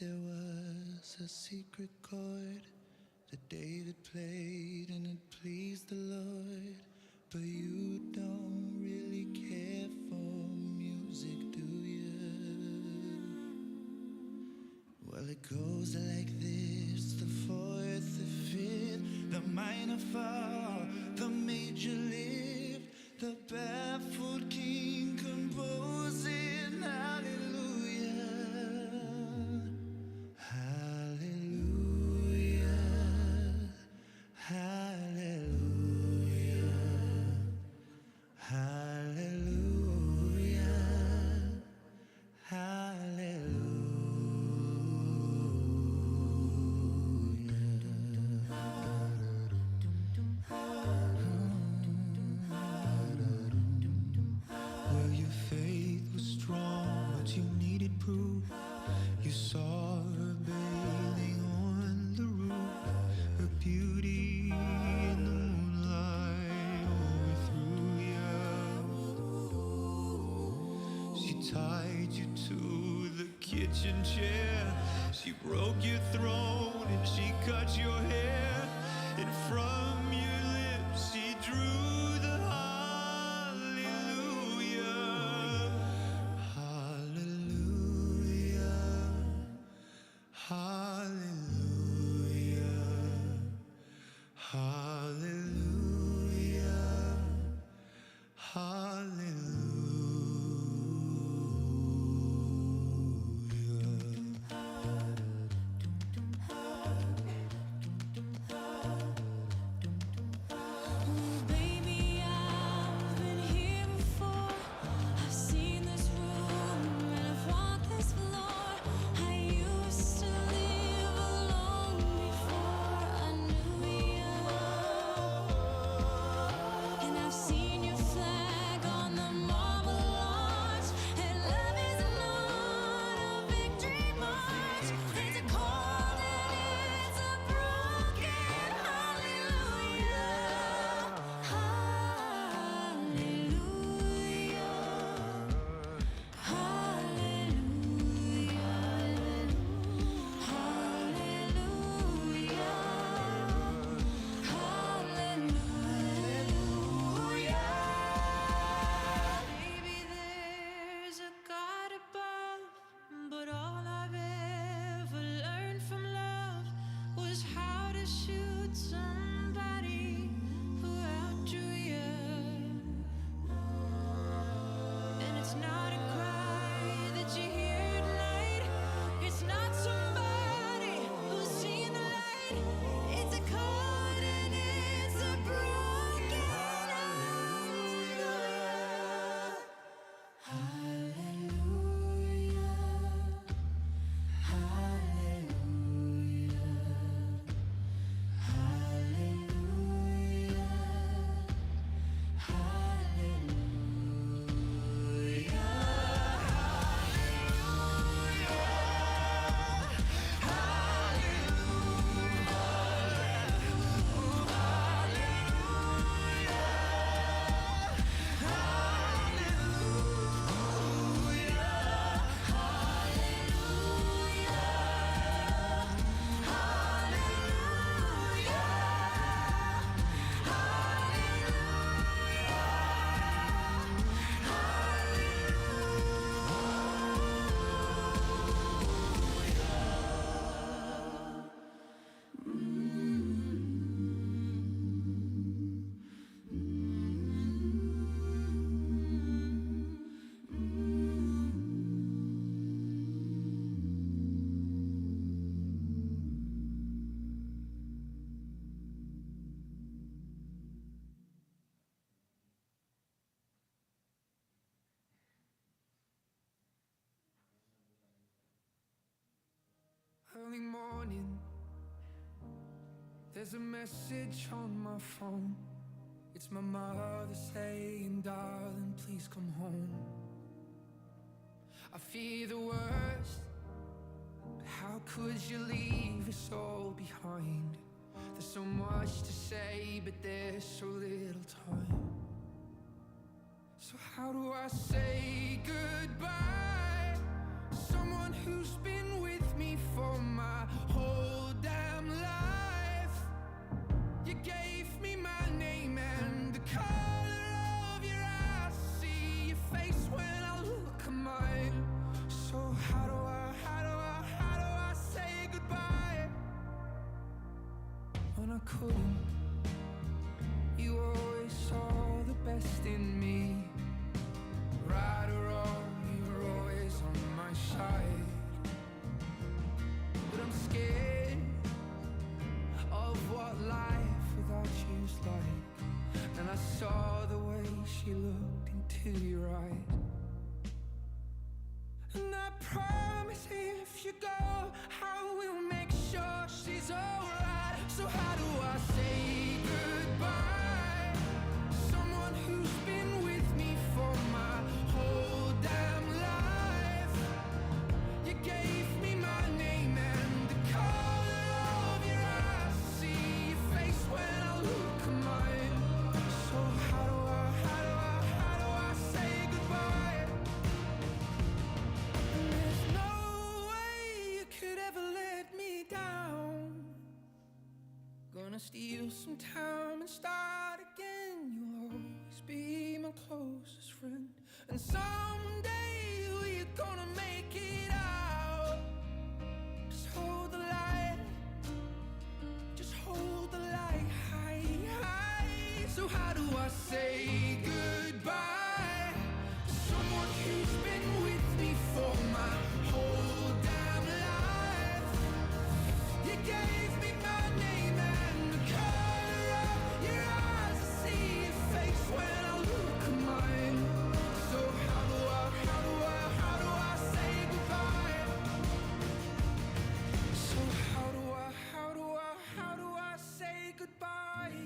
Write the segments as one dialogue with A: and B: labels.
A: there was a secret chord that David played and it pleased the Lord. But you don't really care for music, do you? Well, it goes like this: the fourth, the fifth, the minor fall, the major lift, the baffled king composing hallelujah, hallelujah, hallelujah, hallelujah, hallelujah. Well, your faith was strong, but you needed proof. You saw her bathing on the roof, her beauty in the moonlight overthrew you. She tied you to the kitchen chair, she broke your throne and she cut your hair, and from your lips she drew the hallelujah, hallelujah, hallelujah, hallelujah, hallelujah.
B: Early morning, there's a message on my phone. It's my mother saying, darling, please come home. I fear the worst, but how could you leave us all behind? There's so much to say, but there's so little time. So how do I say goodbye? Someone who's been with me couldn't. You always saw the best in me. Right or wrong, you were always on my side. But I'm scared of what life without you's like. And I saw the way she looked into your eyes. And I promise if you go, I will make sure she's alright. So how do I say goodbye? Someone who's been with me for my whole damn life. You gave me my name and the color of your eyes. See your face when I look at mine. So how do I say goodbye? And there's no way you could ever let me down. Gonna steal some time and start again. You'll always be my closest friend. And someday we're gonna make it out. Just hold the light. Just hold the light high, high. So how do I say goodbye? Someone who's been with me for my whole damn life. You gave me my name and the color of your eyes. I see your face when I look at mine. So how do I say goodbye? So how do I say goodbye?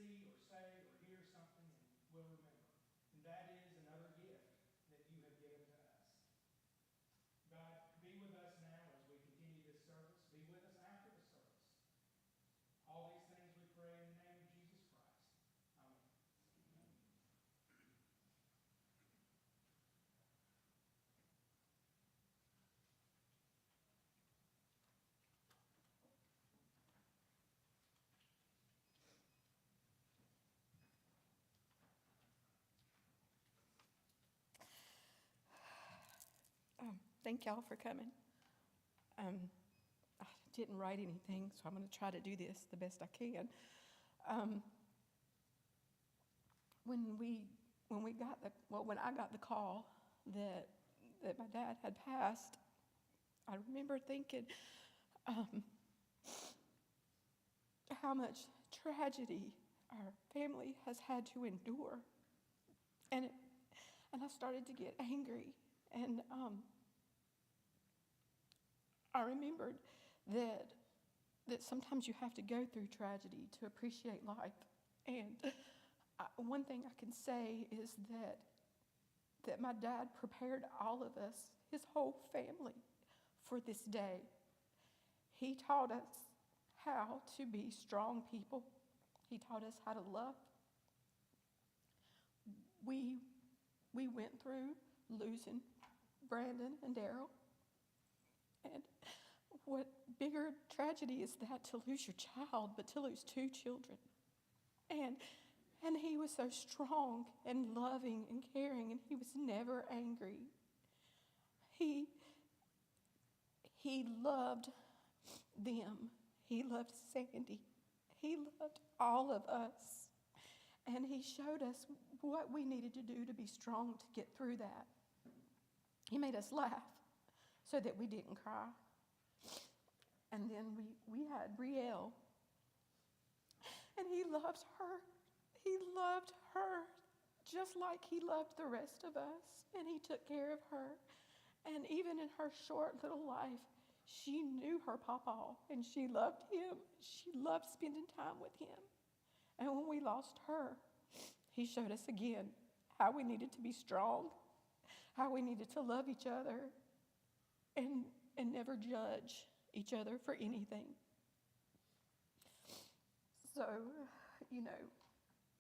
C: see or say or hear something and we'll remember. And that is another gift that you have given to us. God, be with us now as we continue this service. Be with us after the service. All these things we pray in the name of Jesus Christ. Amen.
D: Thank y'all for coming. I didn't write anything, so I'm going to try to do this the best I can. When I got the call that my dad had passed, I remember thinking how much tragedy our family has had to endure, and I started to get angry, and I remembered that sometimes you have to go through tragedy to appreciate life. And one thing I can say is that my dad prepared all of us, his whole family, for this day. He taught us how to be strong people. He taught us how to love. We went through losing Brandon and Daryl. And what bigger tragedy is that, to lose your child, but to lose two children. And he was so strong and loving and caring, and he was never angry. He loved them. He loved Sandy. He loved all of us. And he showed us what we needed to do to be strong to get through that. He made us laugh so that we didn't cry. And then we had Brielle. And he loved her. He loved her just like he loved the rest of us. And he took care of her. And even in her short little life, she knew her papa, and she loved him. She loved spending time with him. And when we lost her, he showed us again how we needed to be strong, how we needed to love each other, and never judge each other for anything. So,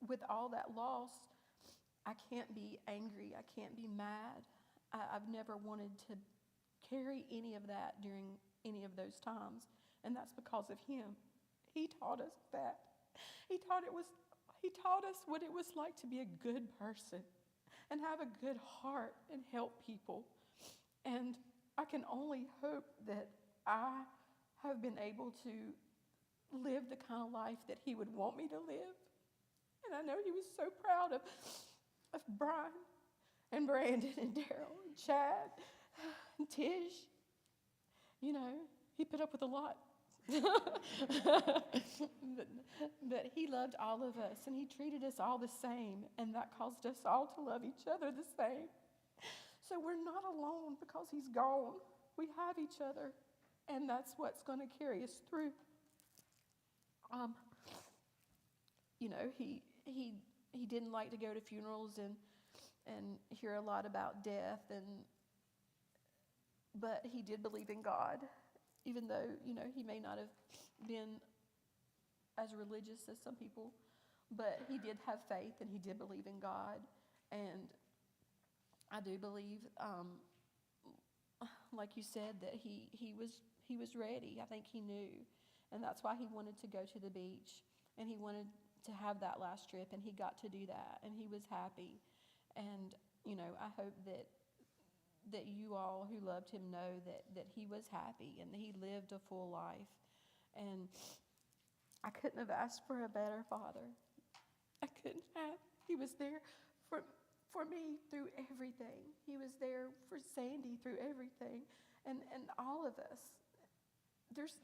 D: with all that loss, I can't be angry. I can't be mad. I've never wanted to carry any of that during any of those times, and that's because of him. He taught us that. He taught us what it was like to be a good person and have a good heart and help people. And I can only hope that I have been able to live the kind of life that he would want me to live. And I know he was so proud of Brian and Brandon and Daryl and Chad and Tish. He put up with a lot. but he loved all of us, and he treated us all the same, and that caused us all to love each other the same. So we're not alone because he's gone. We have each other, and that's what's going to carry us through. He didn't like to go to funerals and hear a lot about death, but he did believe in God, even though, he may not have been as religious as some people, but he did have faith and he did believe in God. And I do believe, like you said, that he was ready. I think he knew, and that's why he wanted to go to the beach, and he wanted to have that last trip, and he got to do that, and he was happy. And I hope that you all who loved him know that he was happy and that he lived a full life. And I couldn't have asked for a better father. I couldn't have. He was there for me through everything. He was there for Sandy through everything, and all of us. There's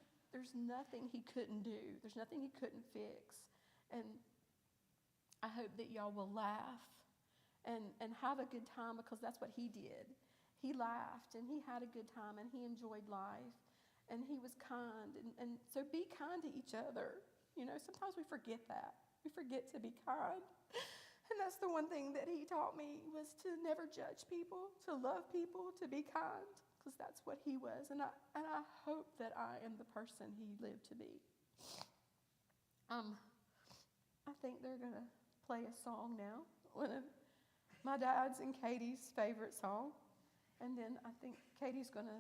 D: nothing he couldn't do. There's nothing he couldn't fix. And I hope that y'all will laugh and have a good time, because that's what he did. He laughed and he had a good time and he enjoyed life and he was kind. And so be kind to each other. Sometimes we forget that. We forget to be kind. And that's the one thing that he taught me, was to never judge people, to love people, to be kind, because that's what he was. And I hope that I am the person he lived to be. I think they're going to play a song now, one of my dad's and Katie's favorite song. And then I think Katie's going to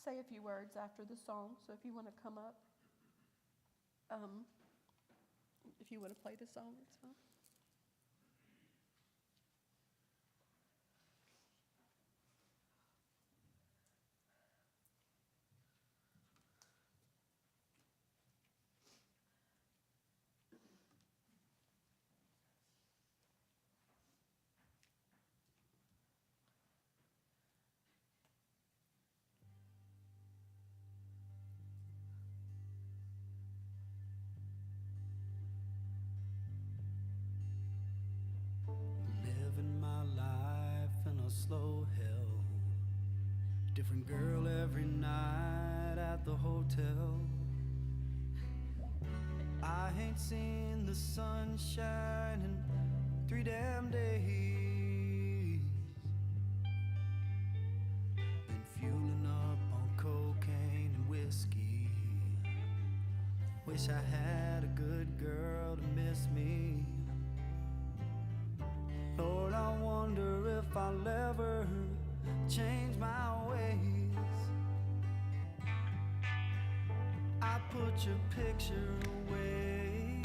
D: say a few words after the song. So if you want to come up, if you want to play the song, it's fine.
A: Living my life in a slow hell. Different girl every night at the hotel. I ain't seen the sunshine in 3 damn days. Been fueling up on cocaine and whiskey. Wish I had a good girl to miss me. Lord, I wonder if I'll ever change my ways. I put your picture away,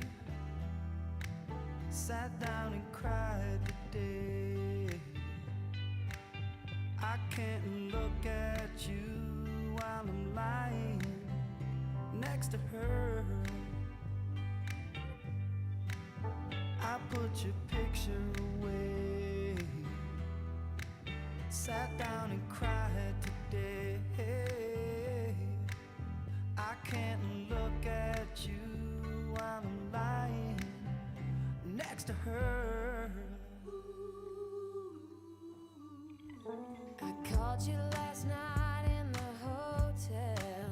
A: sat down and cried today. I can't look at you while I'm lying next to her. I put your picture away, sat down and cried today. I can't look at you while I'm lying next to her.
E: I called you last night in the hotel.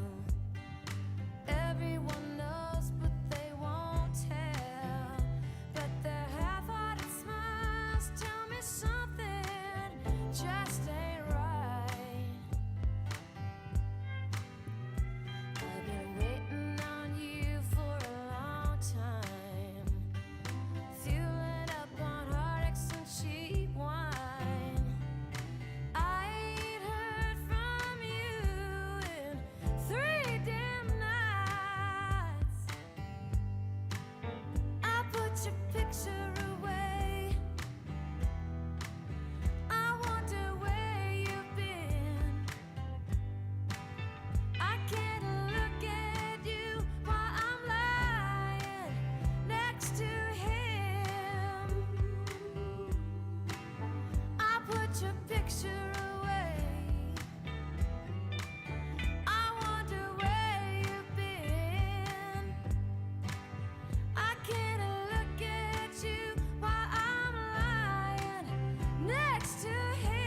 E: Everyone knows, but they won't tell. But their half-hearted smiles tell me something just ain't right. I've been waiting on you for a long time, fueling up on heartaches and cheap wine. I ain't heard from you in 3 damn nights. I put your picture away. I wonder where you've been. I can't look at you while I'm lying next to him. I put your picture away. I wonder where you've been. I can't look at you while I'm lying next to him.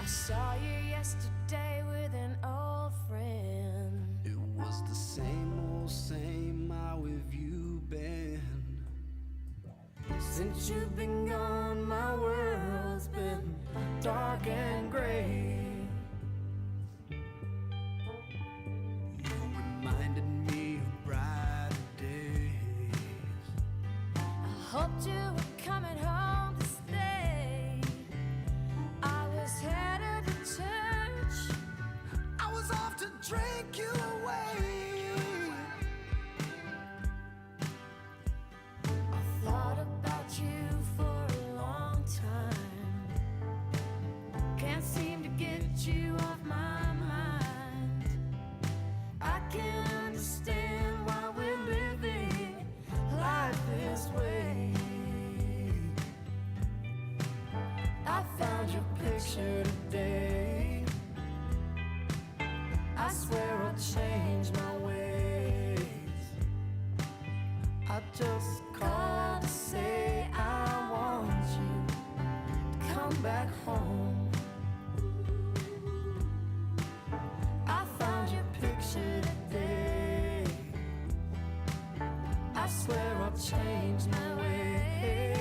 E: I saw you yesterday with an old friend.
A: It was the same old same, how have you been? Since you've been gone, my world's been dark and gray. You reminded me of brighter days.
E: I hoped you were coming home to stay. I was headed to church.
A: I was off to drink you away.
E: I thought about you for a long time. Can't seem to get you off my mind. I can't understand why we're living life this way. I found your picture today. I swear I'll change my ways. I just called to say I want you to come back home. I found your picture today. I swear I'll change my ways.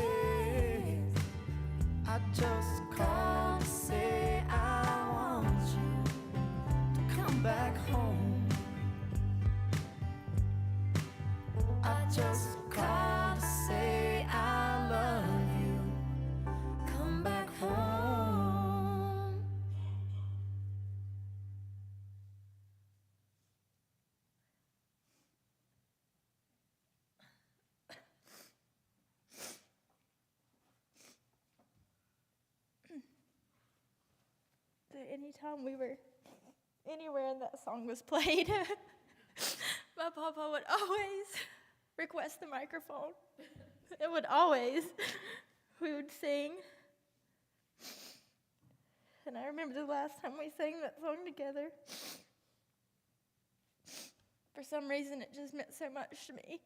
E: I just called to say I want you to come back home. I just called to say I love you. Come back home.
F: So anytime we were anywhere and that song was played, my papa would always request the microphone. It would always. We would sing. And I remember the last time we sang that song together. For some reason, it just meant so much to me.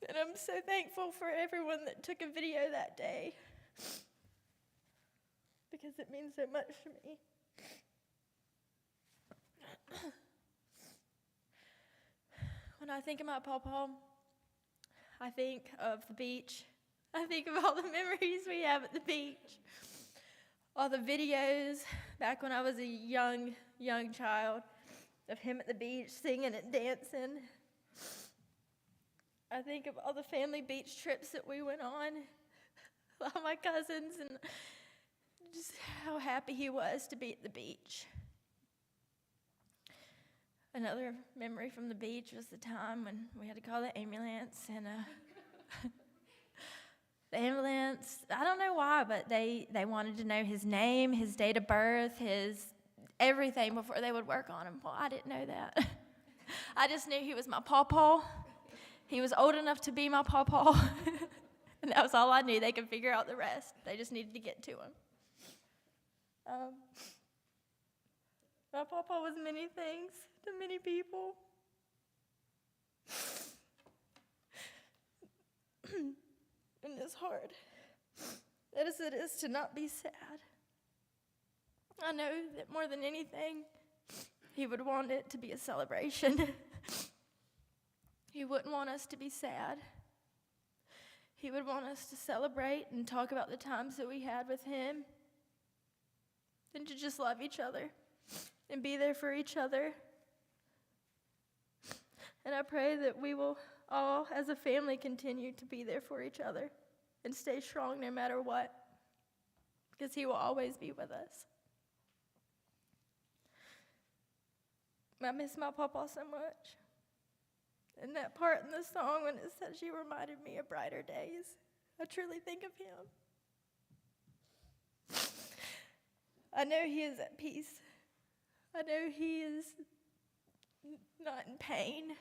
F: And I'm so thankful for everyone that took a video that day, because it means so much to me. When I think of my pawpaw, I think of the beach. I think of all the memories we have at the beach. All the videos back when I was a young child of him at the beach singing and dancing. I think of all the family beach trips that we went on, all my cousins, and just how happy he was to be at the beach. Another memory from the beach was the time when we had to call the ambulance, and the ambulance, I don't know why, but they wanted to know his name, his date of birth, his everything before they would work on him. Well, I didn't know that. I just knew he was my pawpaw. He was old enough to be my pawpaw, and that was all I knew. They could figure out the rest. They just needed to get to him. My pawpaw was many things to many people. And it's hard, as it is to not be sad. I know that more than anything, he would want it to be a celebration. He wouldn't want us to be sad. He would want us to celebrate and talk about the times that we had with him, and to just love each other and be there for each other. And I pray that we will all, as a family, continue to be there for each other and stay strong no matter what, because he will always be with us. I miss my papa so much. And that part in the song when it said she reminded me of brighter days, I truly think of him. I know he is at peace. I know he is not in pain.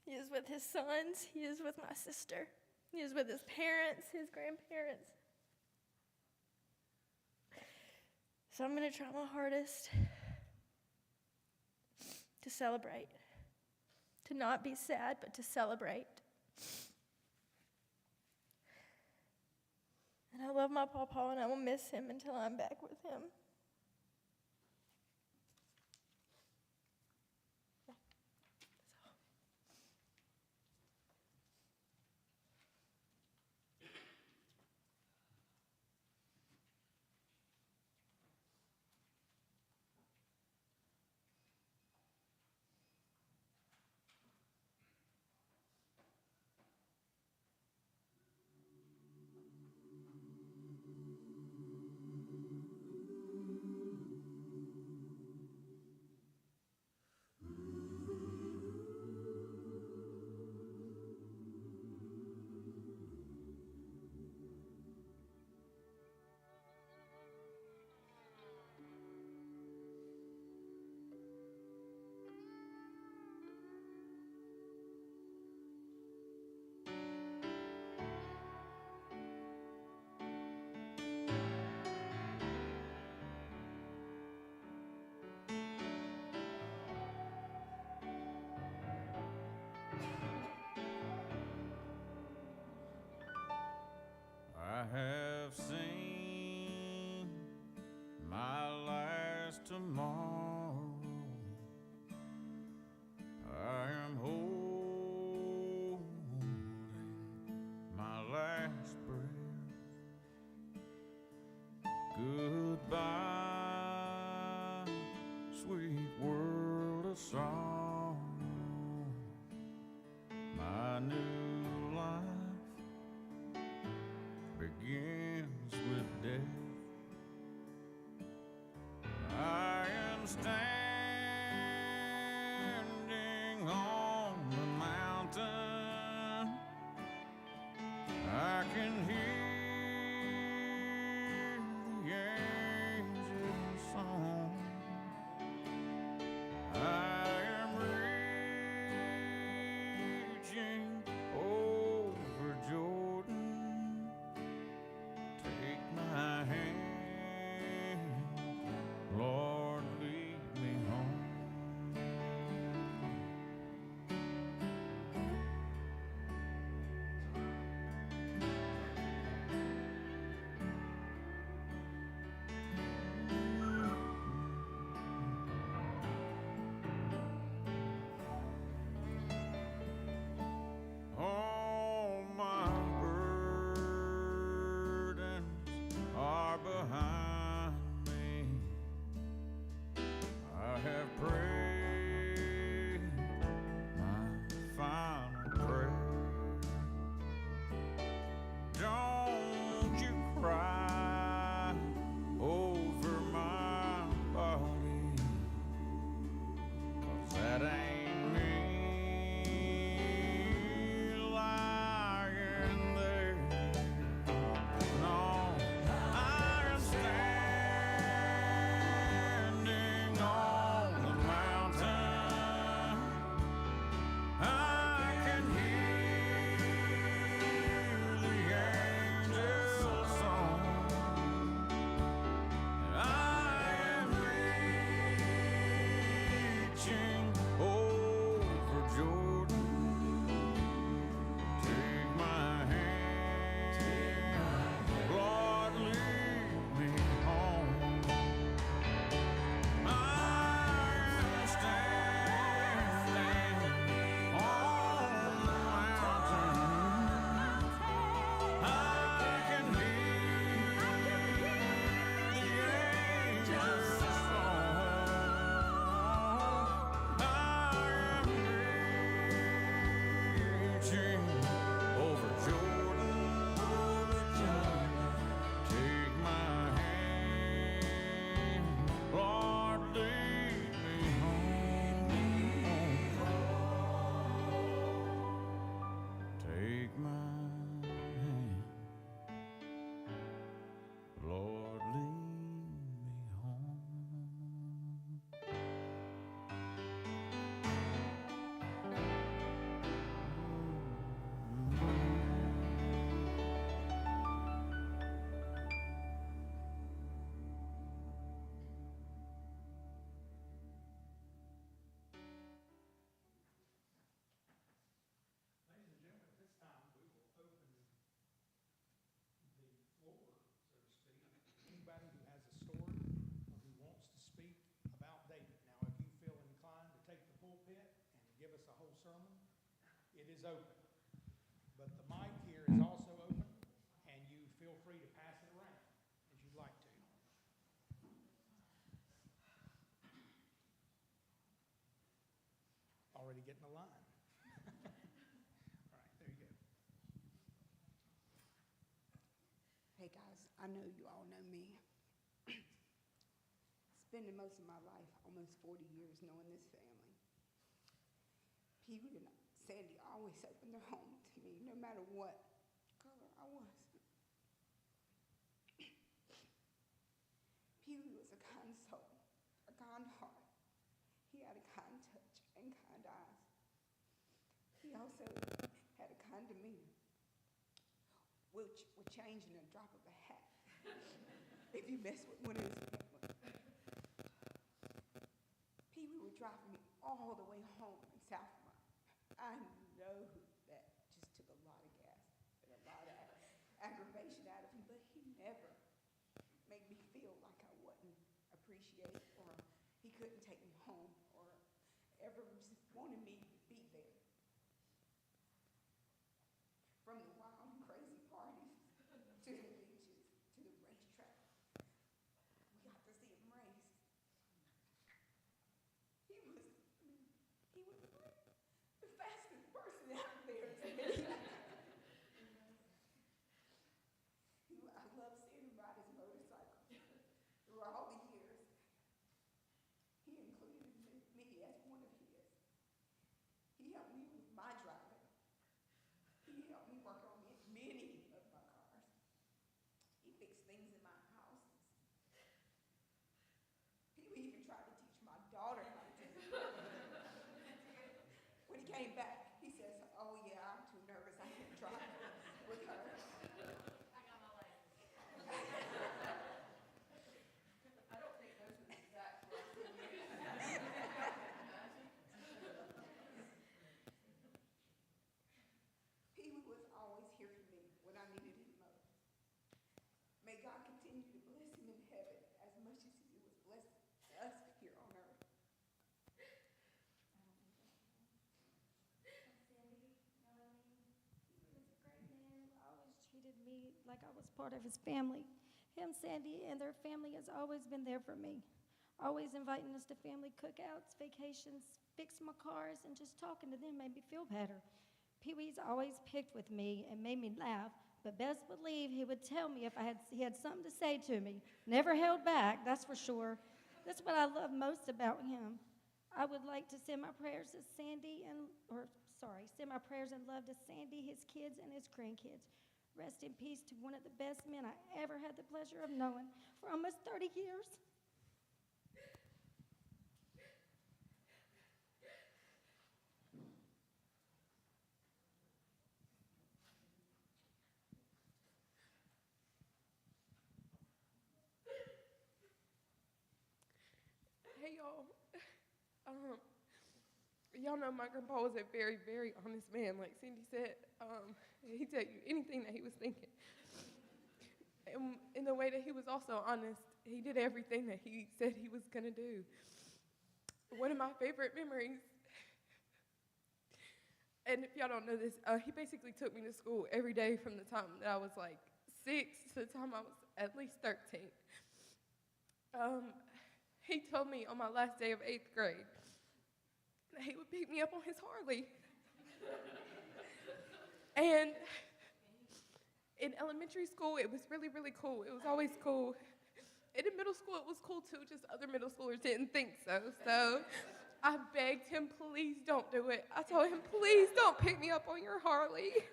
F: He is with his sons. He is with my sister. He is with his parents, his grandparents. So I'm going to try my hardest to celebrate. To not be sad, but to celebrate. And I love my pawpaw, and I will miss him until I'm back with him.
G: tomorrow. I am holding my last breath. Goodbye, sweet world of sorrow. My new life begins with death. I am standing on the mountain. I can hear the angels' song. I am reaching over Jordan. Take my hand, Lord, lead me home. All my burdens are behind me. I have prayed my final prayer. Don't you cry over my body, 'cause that ain't me lying there. No, I am standing on the mountain. I can hear the angels' song. I am reaching over Jordan. Take my hand, Lord, lead me home. I am standing on the mountain. I can hear the angels' song. I am reaching over Jordan. Take my hand, Lord, lead me home. Take my hand, Lord, lead me home.
C: Ladies and gentlemen, at this time, we will open the floor, so to speak. Anybody who has a story or who wants to speak about David. Now, if you feel inclined to take the pulpit and give us a whole sermon, it is open. But the mic here is also open, and you feel free to pass it around as you'd like to. Already getting a line. All right, there you go.
H: Hey guys, I know you all know me. Spending most of my life, almost 40 years, knowing this family. Pee Wee and Sandy always opened their home to me, no matter what color I was. Pee Wee was a kind soul, a kind heart. He had a kind touch and kind eyes. He also had a kind demeanor, which would change in a drop of a hat if you mess with one of his family. Pee Wee would drive me all the way home in Southmont. I know that just took a lot of gas and a lot of aggravation out of him, but he never made me feel like I wasn't appreciated or couldn't take me home or ever just wanted me to be there. From the wild and crazy parties to the beaches to the racetrack, we got to see him race. He was the fastest person out there to me. I love seeing him ride his motorcycle through all the years. He included me as one of his. He helped me with my driving. He helped me work on many of my cars. He fixed things in my house. He even tried to teach my daughter how to do it. When he came back, he says, "Oh yeah, I'm too nervous. I can't drive with her." I don't think those were the exact words he used. He was always here for me when I needed him most. May God continue to bless him in heaven as much as he was blessing us here on earth.
F: Sandy, you know what I mean? He was a great man, always treated me like I was part of his family. Him, Sandy, and their family has always been there for me. Always inviting us to family cookouts, vacations, fixed my cars, and just talking to them made me feel better. Pee-wee's always picked with me and made me laugh, but best believe he would tell me if he had something to say to me. Never held back, that's for sure. That's what I love most about him. I would like to send my prayers and love to Sandy, his kids, and his grandkids. Rest in peace to one of the best men I ever had the pleasure of knowing for almost 30 years.
I: Hey y'all, y'all know my grandpa was a very, very honest man. Like Cindy said, he'd tell you anything that he was thinking. And in the way that he was also honest, he did everything that he said he was gonna do. One of my favorite memories, and if y'all don't know this, he basically took me to school every day from the time that I was like 6 to the time I was at least 13. He told me on my last day of 8th grade that he would pick me up on his Harley. And in elementary school, it was really, really cool. It was always cool. And in middle school, it was cool too, just other middle schoolers didn't think so. So I begged him, please don't do it. I told him, please don't pick me up on your Harley.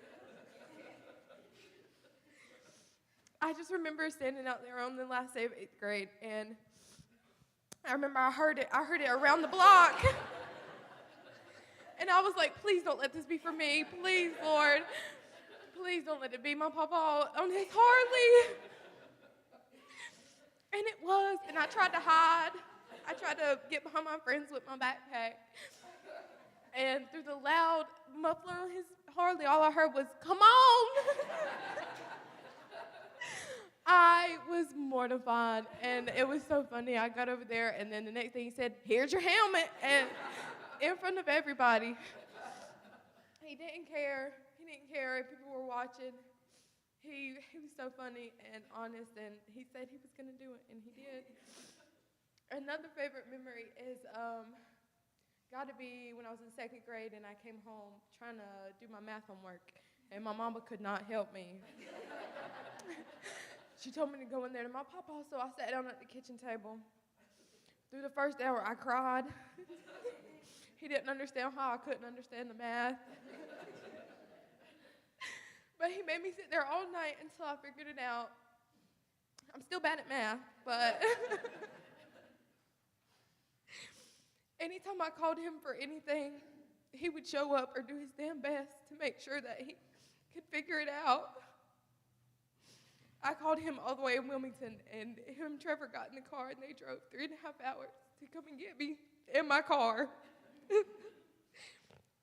I: I just remember standing out there on the last day of 8th grade, and I remember I heard it around the block. And I was like, please don't let this be for me. Please, Lord. Please don't let it be my papa on his Harley. And it was, and I tried to hide. I tried to get behind my friends with my backpack. And through the loud muffler on his Harley, all I heard was, "Come on." I was mortified, and it was so funny. I got over there, and then the next thing he said, "Here's your helmet," and in front of everybody. He didn't care. He didn't care if people were watching. He was so funny and honest, and he said he was going to do it, and he did. Another favorite memory is got to be when I was in 2nd grade, and I came home trying to do my math homework, and my mama could not help me. She told me to go in there to my papa, so I sat down at the kitchen table. Through the first hour, I cried. He didn't understand how I couldn't understand the math. But he made me sit there all night until I figured it out. I'm still bad at math, but anytime I called him for anything, he would show up or do his damn best to make sure that he could figure it out. I called him all the way in Wilmington, and him and Trevor got in the car, and they drove 3.5 hours to come and get me in my car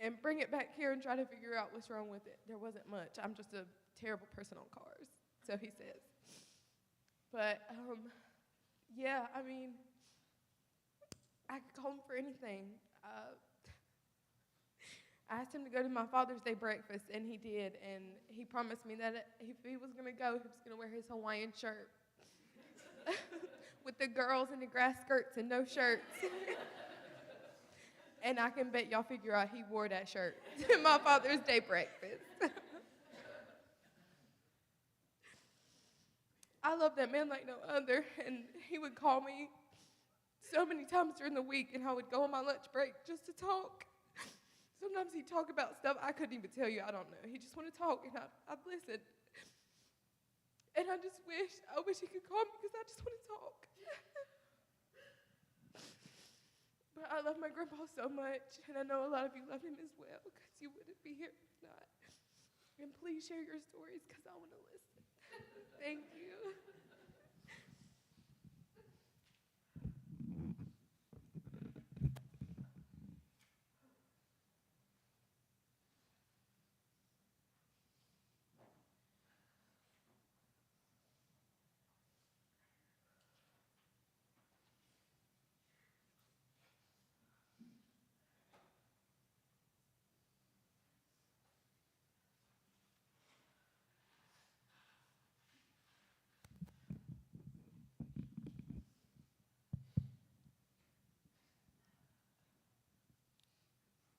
I: and bring it back here and try to figure out what's wrong with it. There wasn't much. I'm just a terrible person on cars, so he says. But, yeah, I mean, I could call him for anything. I asked him to go to my Father's Day breakfast, and he did. And he promised me that if he was going to go, he was going to wear his Hawaiian shirt with the girls in the grass skirts and no shirts. And I can bet y'all figure out he wore that shirt to my Father's Day breakfast. I love that man like no other, and he would call me so many times during the week, and I would go on my lunch break just to talk. Sometimes he'd talk about stuff I couldn't even tell you, I don't know. He just wanted to talk, and I'd listen. And I wish he could call me because I just want to talk. But I love my grandpa so much, and I know a lot of you love him as well because you wouldn't be here if not. And please share your stories because I want to listen. Thank you.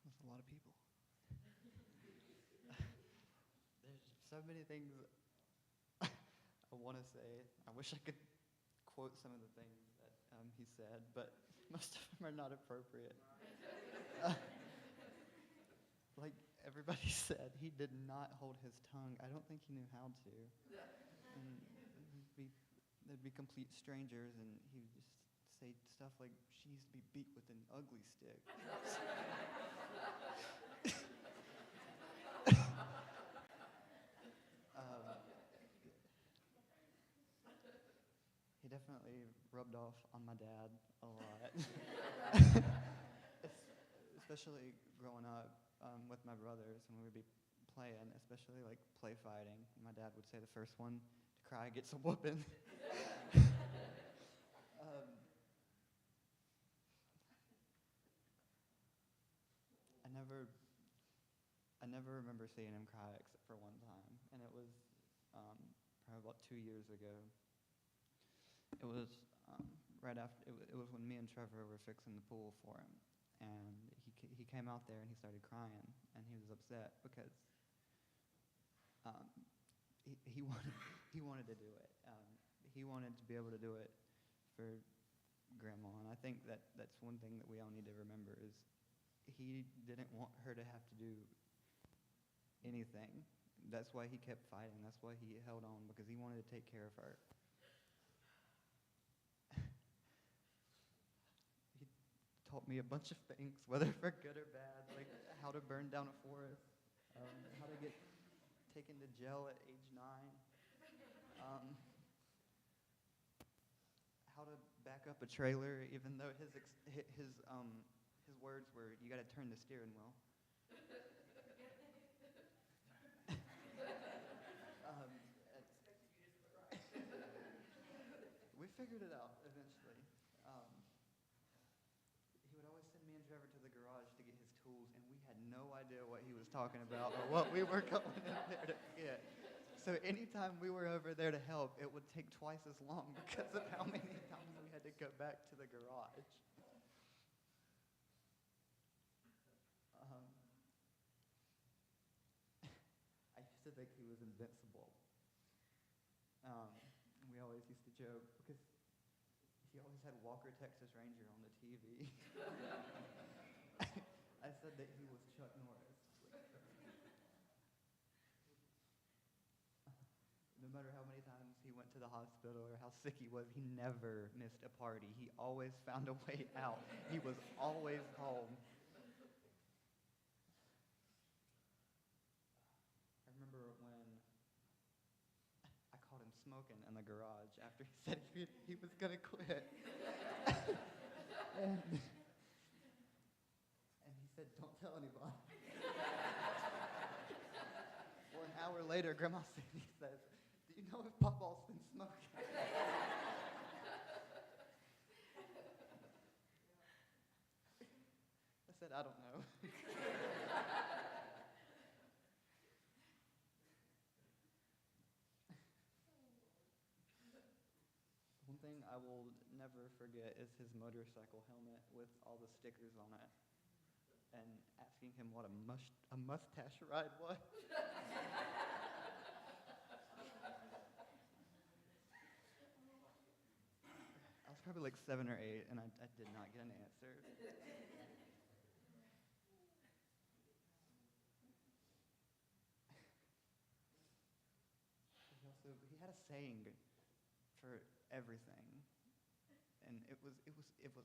J: That's a lot of people. There's so many things I want to say. I wish I could quote some of the things that he said, but most of them are not appropriate. Like everybody said, he did not hold his tongue. I don't think he knew how to. And they'd be complete strangers, and he would just say stuff like, she used to be beat with an ugly stick. He definitely rubbed off on my dad a lot. Especially growing up with my brothers when we would be playing, especially like play fighting. My dad would say the first one to cry gets a whooping. I never remember seeing him cry except for one time, and it was probably about 2 years ago. It was right after. It was when me and Trevor were fixing the pool for him, and he came out there and he started crying, and he was upset because he wanted to do it. He wanted to be able to do it for Grandma, and I think that's one thing that we all need to remember is he didn't want her to have to do anything. That's why he kept fighting. That's why he held on, because he wanted to take care of her. He taught me a bunch of things, whether for good or bad, like how to burn down a forest, how to get taken to jail at age 9, how to back up a trailer, even though his words were, "You got to turn the steering wheel." We figured it out eventually. He would always send me and Trevor to the garage to get his tools, and we had no idea what he was talking about or what we were going in there to get. So anytime we were over there to help, it would take twice as long because of how many times we had to go back to the garage. I used to think he was invincible. We always used to joke because he always had Walker Texas Ranger on the TV. I said that he was Chuck Norris. No matter how many times he went to the hospital or how sick he was, he never missed a party. He always found a way out. He was always home. I remember when I caught him smoking in the garage after he said he was going to quit. and he said, "Don't tell anybody." Well, an hour later, Grandma Sandy says, "Do you know if Pawpaw's been smoking?" said, I don't know. One thing I will never forget is his motorcycle helmet with all the stickers on it, and asking him what a mustache ride was. I was probably like 7 or 8, and I did not get an answer. He had a saying for everything, and it was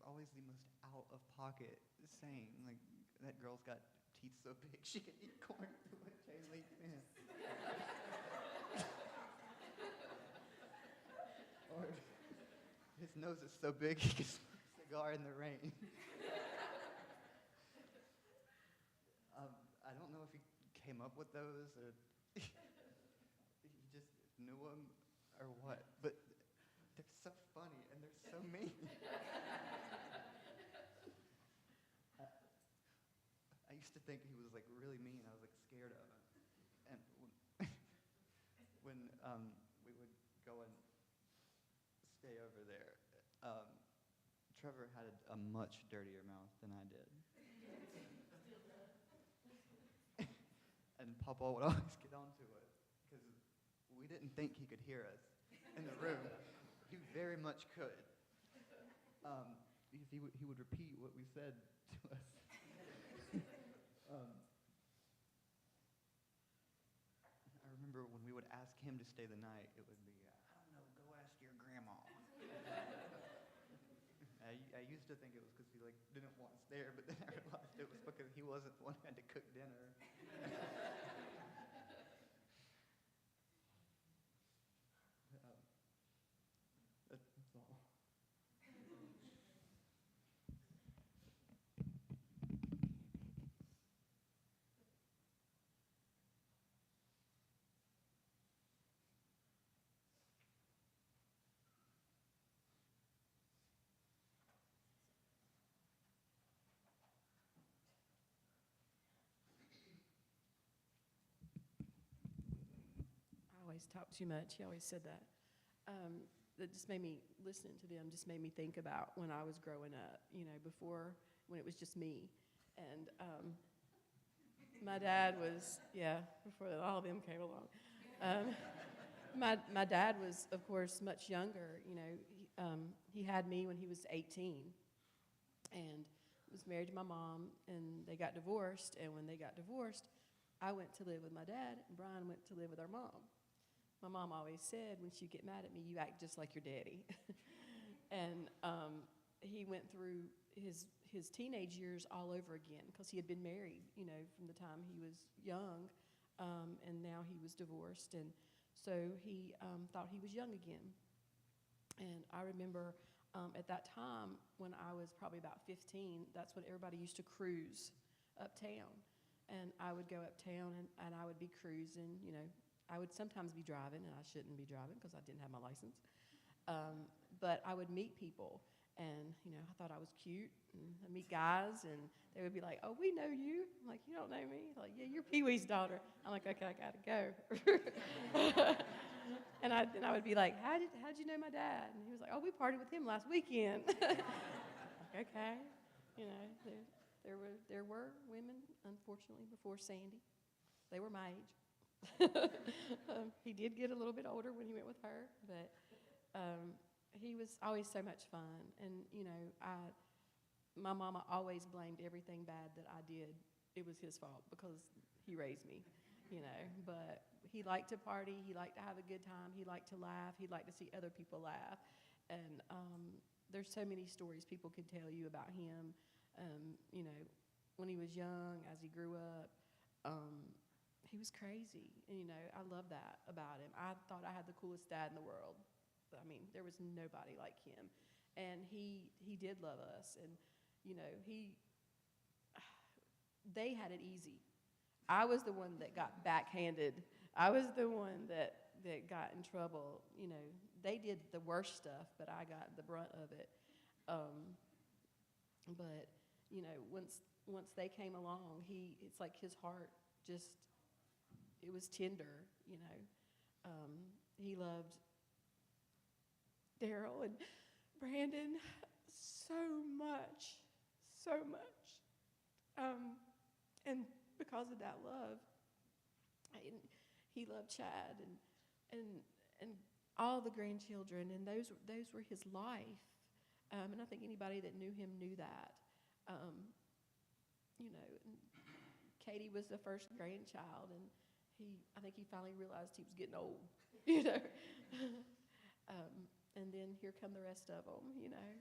J: always the most out of pocket saying, like, that girl's got teeth so big she can eat corn through a chain link fence. Or his nose is so big he can smoke a cigar in the rain. I don't know if he came up with those or he just knew them or what, but they're so funny and they're so mean. I used to think he was like really mean. I was like scared of him. And when we would go and stay over there, Trevor had a much dirtier mouth than I did. And Papa would always get onto it because we didn't think he could hear us in the room. He very much could. Because he would repeat what we said to us. I remember when we would ask him to stay the night, it would be, I don't know, go ask your grandma. I used to think it was because he didn't want us there, but then I realized it was because he wasn't the one who had to cook dinner. That's all.
K: I always talk too much. He always said that. That just made me, listening to them, just made me think about when I was growing up, before, when it was just me. And my dad was, before all of them came along. My dad was, of course, much younger. He had me when he was 18 and was married to my mom, and they got divorced. And when they got divorced, I went to live with my dad, and Brian went to live with our mom. My mom always said, when she'd get mad at me, you act just like your daddy. And he went through his teenage years all over again because he had been married, from the time he was young, and now he was divorced. And so he thought he was young again. And I remember at that time, when I was probably about 15, that's when everybody used to cruise uptown. And I would go uptown, and I would be cruising, I would sometimes be driving, and I shouldn't be driving because I didn't have my license. But I would meet people, and, I thought I was cute. And I'd meet guys, and they would be like, oh, we know you. I'm like, you don't know me? Like, yeah, you're Pee-wee's daughter. I'm like, okay, I got to go. And I would be like, how'd you know my dad? And he was like, oh, we partied with him last weekend. Like, okay. There were women, unfortunately, before Sandy. They were my age. He did get a little bit older when he went with her, but he was always so much fun. And, my mama always blamed everything bad that I did. It was his fault because he raised me, But he liked to party. He liked to have a good time. He liked to laugh. He liked to see other people laugh. And there's so many stories people could tell you about him, when he was young, as he grew up. He was crazy, and, I love that about him. I thought I had the coolest dad in the world. I mean, there was nobody like him, and he did love us, and, they had it easy. I was the one that got backhanded. I was the one that got in trouble. They did the worst stuff, but I got the brunt of it. But, once they came along, it's like his heart just, it was tender, you know. He loved Daryl and Brandon so much, so much. And because of that love, he loved Chad and all the grandchildren, and those were his life. And I think anybody that knew him knew that. You know, and Katie was the first grandchild, and I think he finally realized he was getting old, you know. And then here come the rest of them, you know.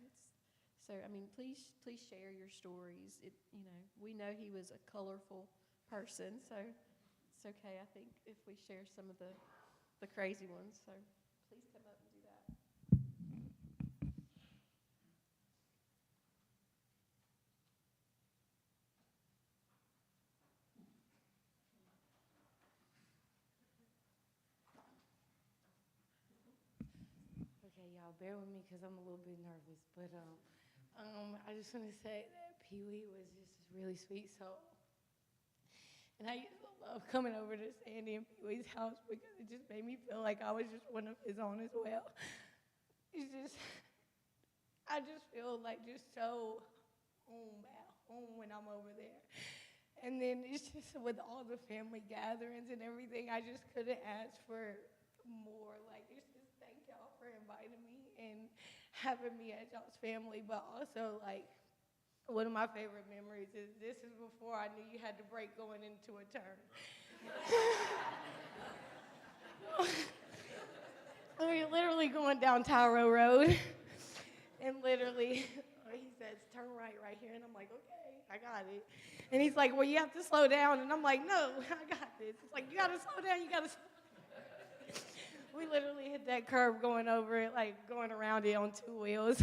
K: So, I mean, please share your stories. You know, we know he was a colorful person, so it's okay, I think, if we share some of the crazy ones. So please come up and do that.
L: Okay, y'all, bear with me because I'm a little bit nervous. But I just want to say that Pee Wee was just a really sweet soul. And I used to love coming over to Sandy and Pee Wee's house because it just made me feel like I was just one of his own as well. It's just, I just feel like just so at home when I'm over there. And then it's just with all the family gatherings and everything, I just couldn't ask for more. Like, it's just thank y'all for inviting me and having me as y'all's family, but also, like, one of my favorite memories is this is before I knew you had to brake going into a turn. We were literally going down Tyro Road, and literally, he says, turn right here, and I'm like, okay, I got it. And he's like, well, you have to slow down, and I'm like, no, I got this. It's like, you got to slow down, you got to slow down. We literally hit that curve going over it, like going around it on two wheels.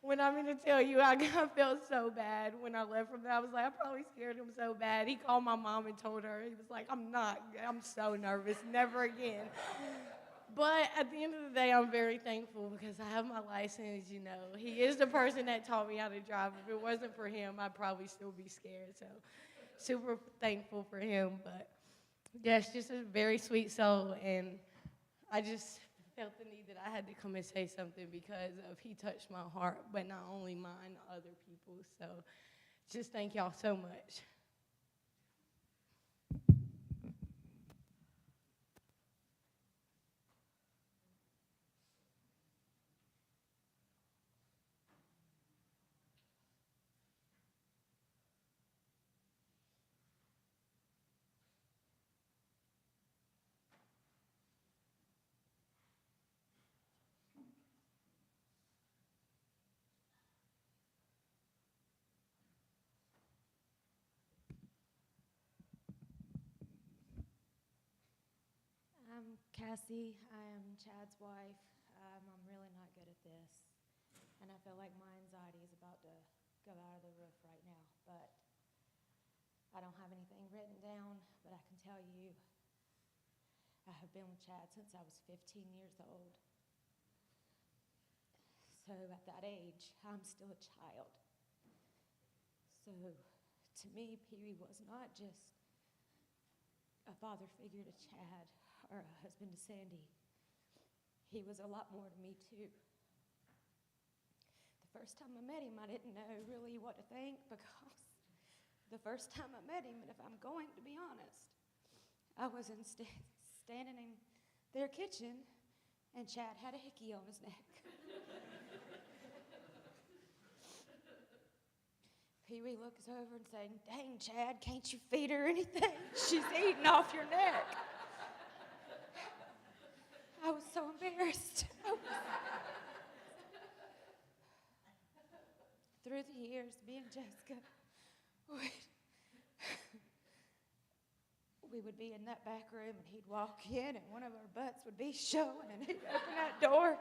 L: When I'm going to tell you, I felt so bad when I left from there. I was like, I probably scared him so bad. He called my mom and told her. He was like, I'm so nervous, never again. But at the end of the day, I'm very thankful because I have my license, you know. He is the person that taught me how to drive. If it wasn't for him, I'd probably still be scared. So super thankful for him. But yes, just a very sweet soul. And I just felt the need that I had to come and say something because of he touched my heart, but not only mine, other people's. So just thank y'all so much.
M: I'm Cassie. I am Chad's wife. I'm really not good at this, and I feel like my anxiety is about to go out of the roof right now, but I don't have anything written down, but I can tell you I have been with Chad since I was 15 years old. So at that age, I'm still a child. So to me, Pee Wee was not just a father figure to Chad or a husband to Sandy. He was a lot more to me too. The first time I met him, I didn't know really what to think because the first time I met him, and if I'm going to be honest, I was standing in their kitchen and Chad had a hickey on his neck. Pee Wee looks over and saying, dang, Chad, can't you feed her anything? She's eating off your neck. I was so embarrassed. Through the years, me and Jessica, we would be in that back room and he'd walk in and one of our butts would be showing and he'd open that door,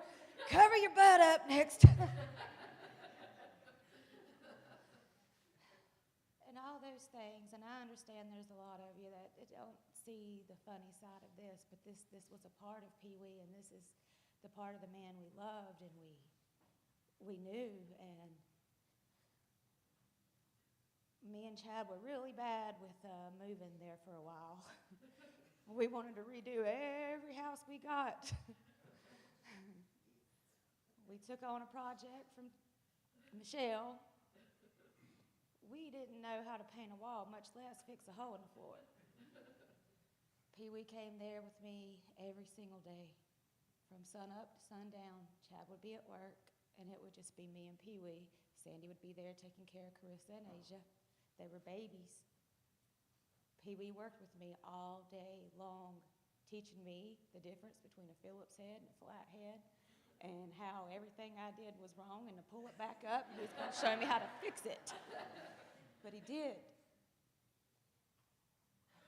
M: cover your butt up next time. And all those things, and I understand there's a lot of you that don't see the funny side of this, but this was a part of Pee Wee, and this is the part of the man we loved and we knew, and me and Chad were really bad with moving there for a while. We wanted to redo every house we got. We took on a project from Michelle. We didn't know how to paint a wall, much less fix a hole in the floor. Pee-wee came there with me every single day. From sun up to sundown, Chad would be at work, and it would just be me and Pee-wee. Sandy would be there taking care of Carissa and Asia. They were babies. Pee-wee worked with me all day long, teaching me the difference between a Phillips head and a flat head, and how everything I did was wrong, and to pull it back up, he was going to show me how to fix it. But he did.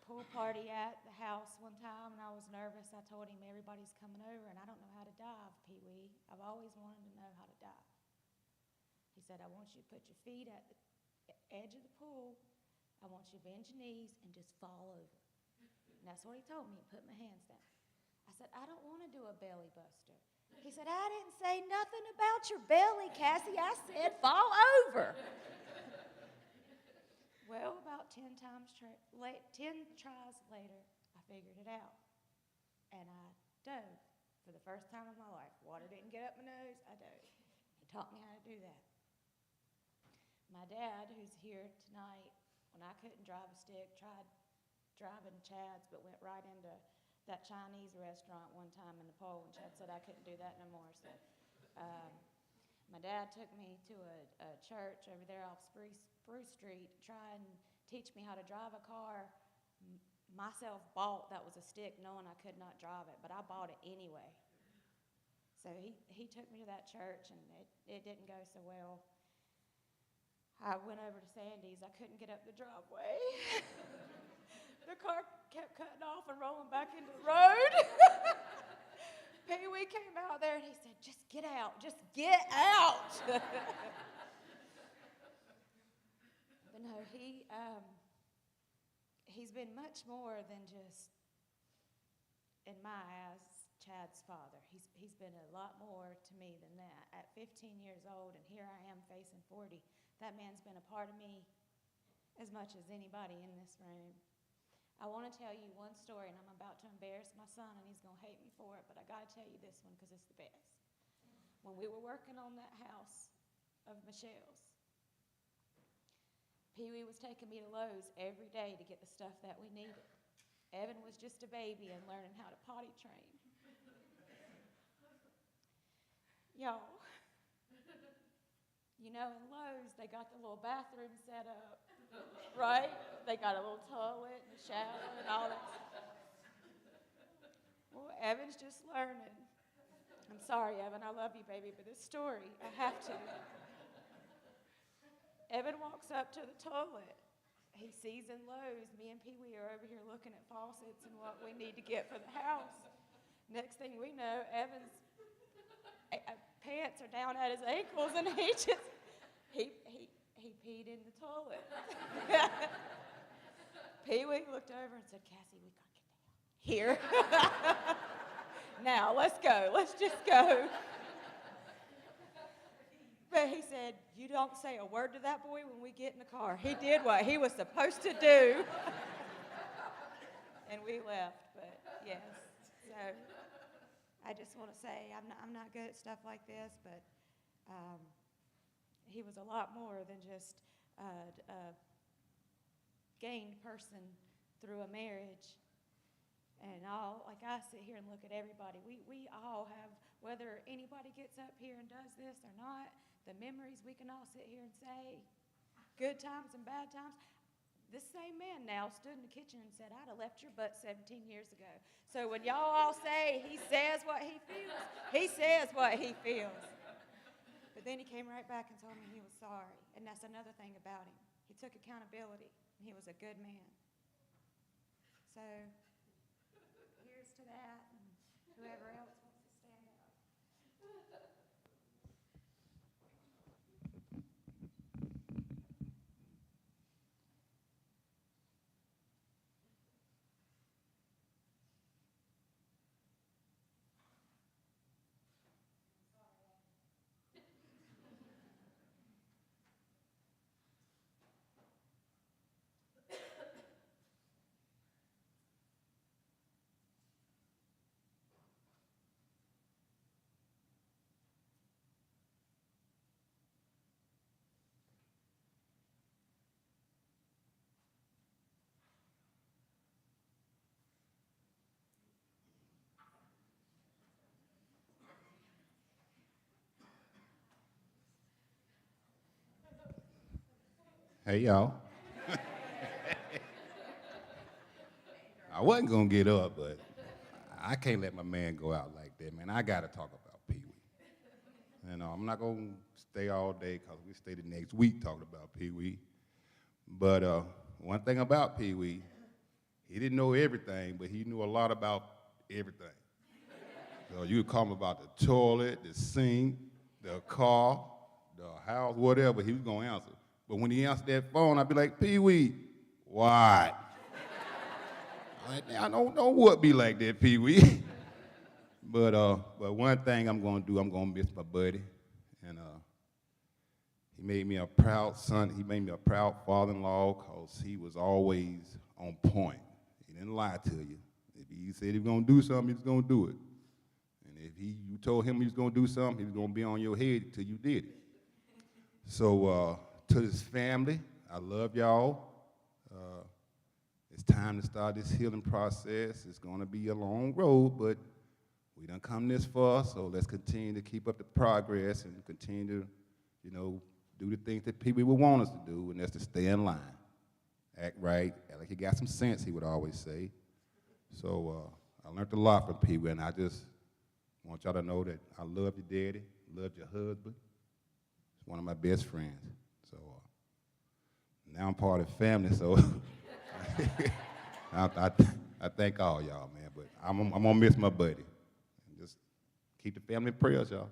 M: Pool party at the house one time, and I was nervous. I told him, everybody's coming over, and I don't know how to dive, Pee-wee. I've always wanted to know how to dive. He said, I want you to put your feet at the edge of the pool. I want you to bend your knees and just fall over. And that's what he told me, put my hands down. I said, I don't want to do a belly buster. He said, I didn't say nothing about your belly, Cassie. I said fall over. Well, about 10 tries later, I figured it out. And I dove for the first time in my life. Water didn't get up my nose, I dove. He taught me how to do that. My dad, who's here tonight, when I couldn't drive a stick, tried driving Chad's, but went right into that Chinese restaurant one time in Nepal, and Chad said I couldn't do that no more. So my dad took me to a church over there off Spruce Street to try and teach me how to drive a car. Myself bought that was a stick knowing I could not drive it, but I bought it anyway. So he took me to that church, and it didn't go so well. I went over to Sandy's. I couldn't get up the driveway. The car kept cutting off and rolling back into the road. Pee-wee came out there and he said, just get out, just get out. But no, he's been much more than just, in my eyes, Chad's father. He's been a lot more to me than that. At 15 years old, and here I am facing 40, that man's been a part of me as much as anybody in this room. I want to tell you one story, and I'm about to embarrass my son, and he's going to hate me for it, but I got to tell you this one because it's the best. When we were working on that house of Michelle's, Pee-wee was taking me to Lowe's every day to get the stuff that we needed. Evan was just a baby and learning how to potty train. Y'all, you know, in Lowe's, they got the little bathroom set up, right? They got a little toilet and a shower and all that. Well, Evan's just learning. I'm sorry, Evan, I love you, baby, but this story, I have to. Evan walks up to the toilet. He sees in Lowe's, me and Pee-wee are over here looking at faucets and what we need to get for the house. Next thing we know, Evan's pants are down at his ankles, and he peed in the toilet. Pee-wee looked over and said, Cassie, we got to get down here. Now, let's go. Let's just go. But he said, you don't say a word to that boy when we get in the car. He did what he was supposed to do. And we left, but yes. So I just want to say I'm not good at stuff like this, but he was a lot more than just a gained person through a marriage. And like I sit here and look at everybody. We all have, whether anybody gets up here and does this or not, the memories we can all sit here and say, good times and bad times. This same man now stood in the kitchen and said, I'd have left your butt 17 years ago. So when y'all all say he says what he feels, he says what he feels. But then he came right back and told me he was sorry. And that's another thing about him. He took accountability, and he was a good man. So here's to that, and whoever else wants to stand up.
N: Hey, y'all. I wasn't going to get up, but I can't let my man go out like that, man. I got to talk about Pee Wee. And I'm not going to stay all day because we stay the next week talking about Pee Wee. But one thing about Pee Wee, he didn't know everything, but he knew a lot about everything. So you could call him about the toilet, the sink, the car, the house, whatever, he was going to answer. But when he answered that phone, I'd be like, Pee Wee, what? I don't know what be like that, Pee Wee. But one thing I'm going to do, I'm going to miss my buddy. And he made me a proud son. He made me a proud father-in-law because he was always on point. He didn't lie to you. If he said he was going to do something, he was going to do it. And if you told him he was going to do something, he was going to be on your head till you did it. So to his family, I love y'all. It's time to start this healing process. It's going to be a long road, but we done come this far, so let's continue to keep up the progress and continue to, do the things that people would want us to do, and that's to stay in line. Act right, act like you got some sense, he would always say. So I learned a lot from people, and I just want y'all to know that I love your daddy, love your husband. He's one of my best friends. So now I'm part of the family, so I thank all y'all, man. But I'm gonna miss my buddy. And just keep the family in prayers, y'all.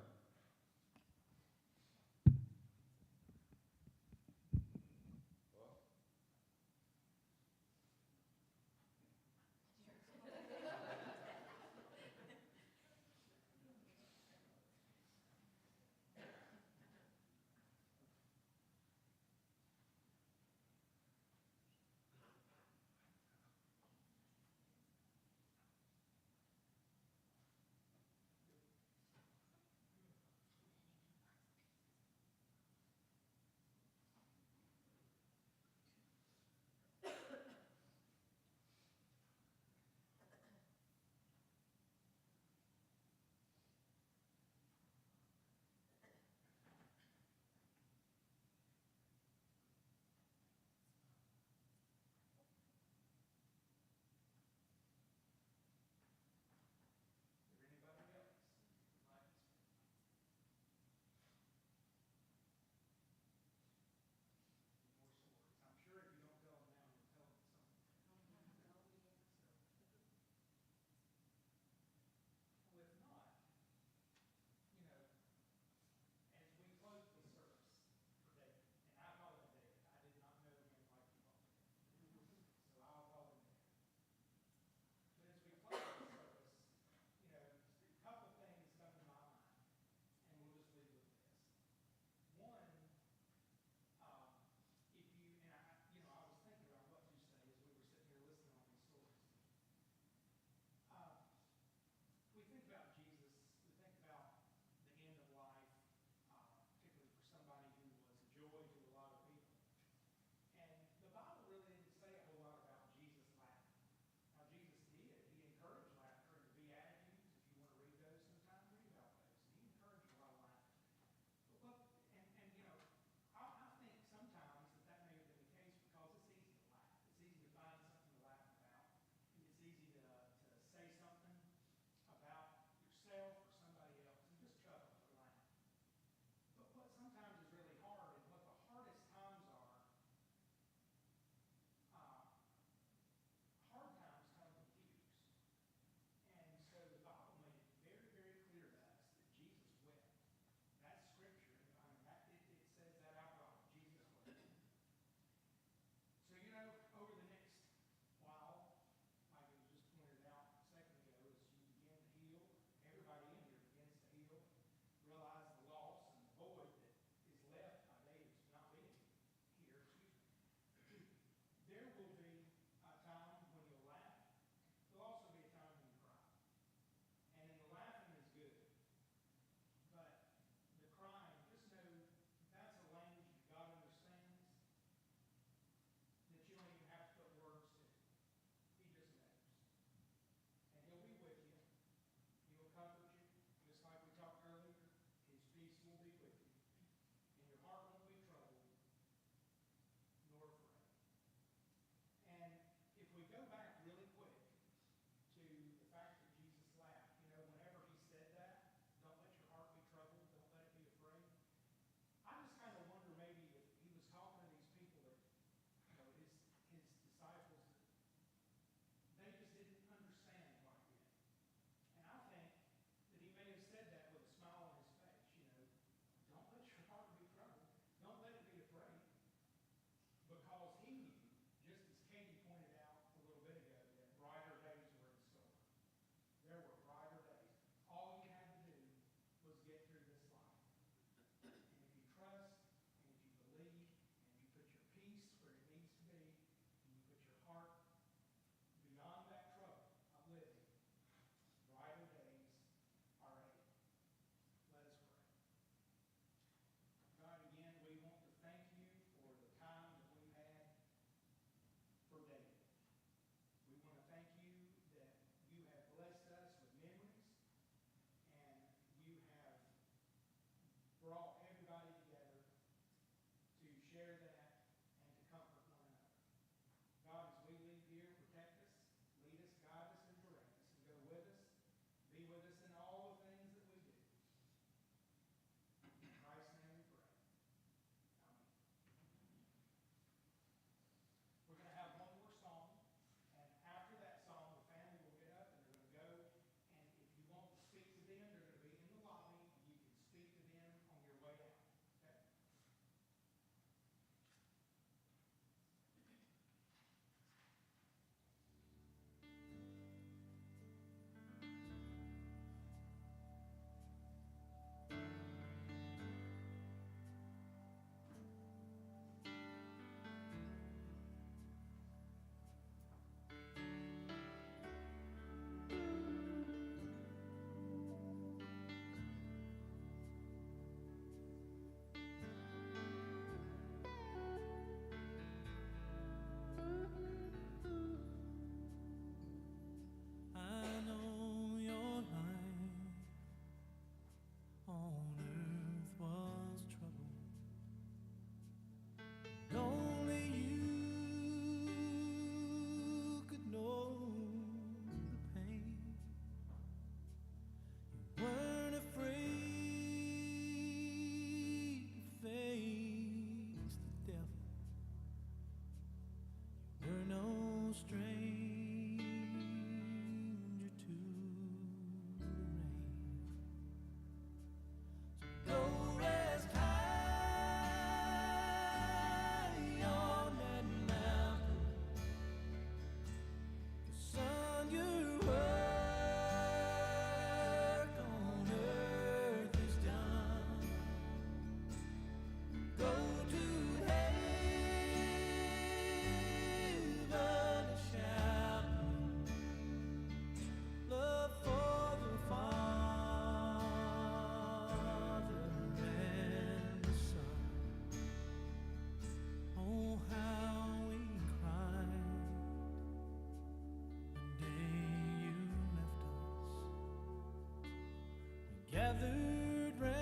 A: gathered round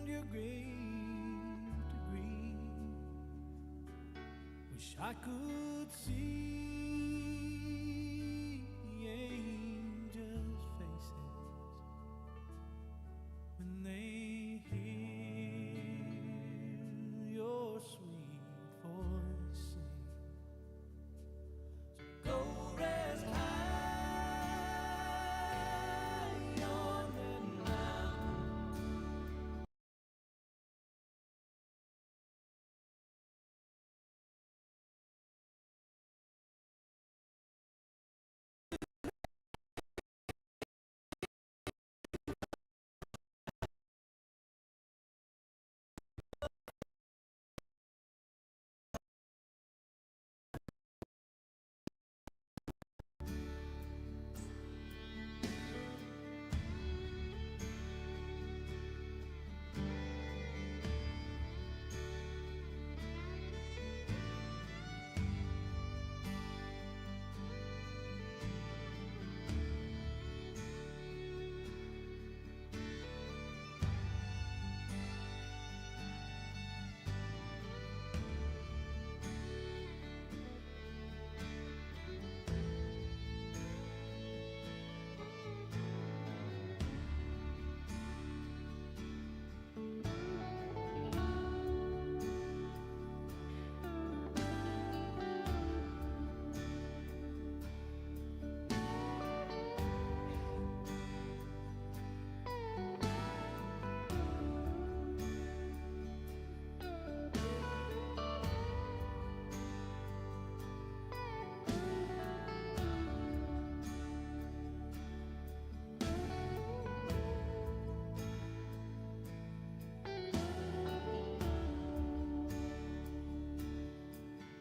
A: your grave to grieve. Wish I could see angels' faces when they hear your sweet voice sing. So go rest high on that mountain.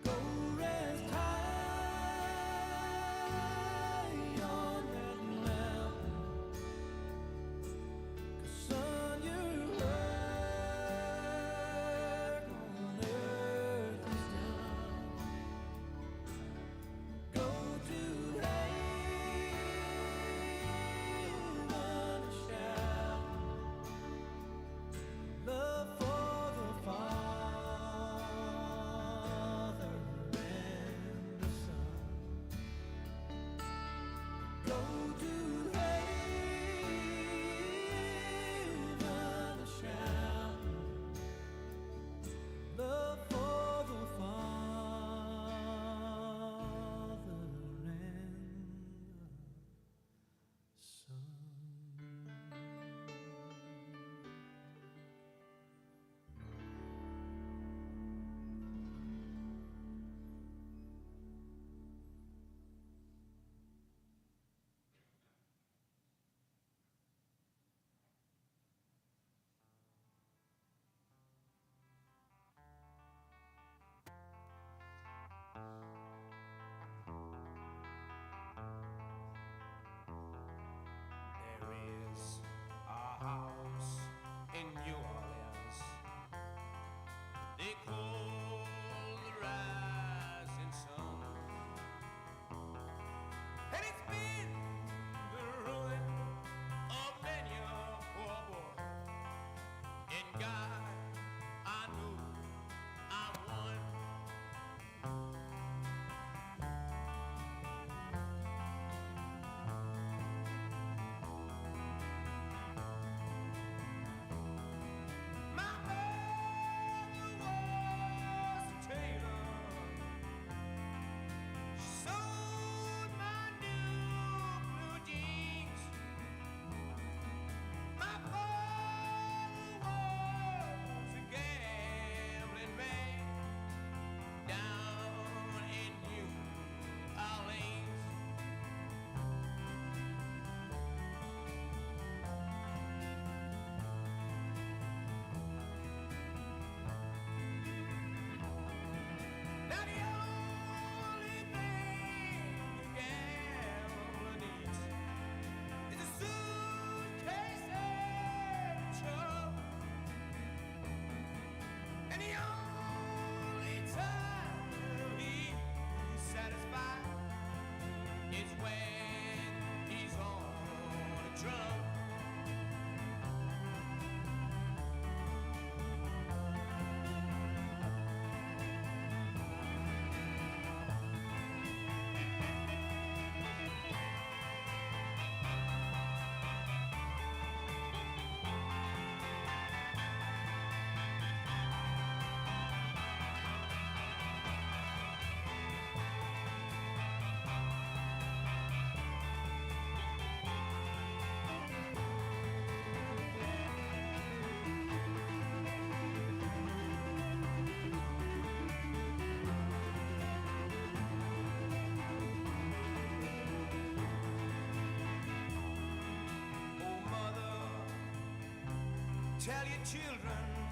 A: Go rest high on that mountain. 'Cause son, your work on earth is done. Go to heaven and shout love for the Father and the Son. Go to heaven and shout love for the Father and the Son.
G: There is a house in New Orleans they call the rising sun, and it's been the ruin of many a poor boy. And God, I know I'm one. My mother was a tailor. She sewed my new blue jeans. My father was Tell your children